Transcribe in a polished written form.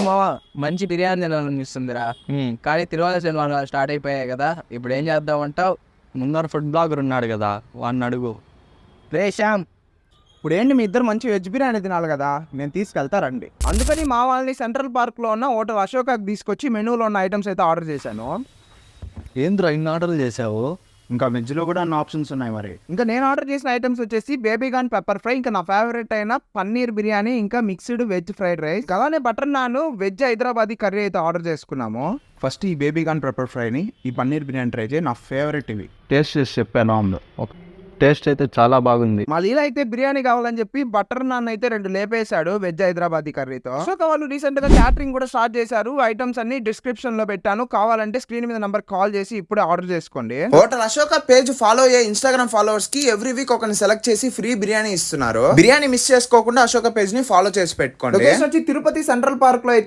మావా మంచి బిర్యానీ తినాలనిపిస్తుందిరా. కానీ తిరుమల సినిమాలు స్టార్ట్ అయిపోయాయి కదా, ఇప్పుడు ఏం చేద్దామంటావు? ముందర ఫుడ్ బ్లాగర్ ఉన్నాడు కదా, వాడిని అడుగు. రే శ్యామ్, ఇప్పుడు ఏంటి మీ ఇద్దరు మంచి వెజ్ బిర్యానీ తినాలి కదా, నేను తీసుకెళ్తారండి. అందుకని మా వాళ్ళని సెంట్రల్ పార్క్లో ఉన్న హోటల్ అశోకాకి తీసుకొచ్చి మెనూలో ఉన్న ఐటమ్స్ అయితే ఆర్డర్ చేశాను. ఏంద్రా ఇన్ని ఆర్డర్లు చేసావు? ఇంకా వెజ్లో కూడా అన్ని ఆప్షన్స్ ఉన్నాయి. మరి ఇంకా నేను ఆర్డర్ చేసిన ఐటమ్స్ వచ్చేసి బేబీ గాన్ పెప్పర్ ఫ్రై, ఇంకా నా ఫేవరెట్ అయిన పన్నీర్ బిర్యానీ, ఇంకా మిక్స్డ్ వెజ్ ఫ్రైడ్ రైస్, అలానే butter non, veg Hyderabadi curry అయితే ఆర్డర్ చేసుకున్నాము. ఫస్ట్ ఈ బేబీ గాన్ పెప్పర్ ఫ్రైని, ఈ పన్నీర్ బిర్యానీ ట్రై చేయి, నా ఫేవరెట్ ఇవి. టేస్ట్ చేసి చెప్పాను అందులో. టేస్ట్ అయితే చాలా బాగుంది. మా లీలా అయితే బిర్యానీ కావాలని చెప్పి బటర్ నాన్ అయితే 2 లేపేశాడు వెజ్ హైదరాబాదీ కర్రీతో. సో వాళ్ళు రీసెంట్ గా క్యాటరింగ్ కూడా స్టార్ట్ చేశారు. ఐటమ్స్ అన్ని డిస్క్రిప్షన్ లో పెట్టాను, కావాలంటే స్క్రీన్ మీద నంబర్ కాల్ చేసి ఇప్పుడే ఆర్డర్ చేసుకోండి. హోటల్ అశోక పేజ్ ఫాలో అయ్యే ఇన్స్టాగ్రామ్ ఫాలోవర్స్ కి ఎవ్రీ వీక్ ఒకరిని సెలెక్ట్ చేసి ఫ్రీ బిర్యానీ ఇస్తున్నారు. బిర్యానీ మిస్ చేసుకోకుండా అశోక పేజ్ ని ఫాలో చేసి పెట్టుకోండి. వచ్చి తిరుపతి సెంట్రల్ పార్క్ లో అయితే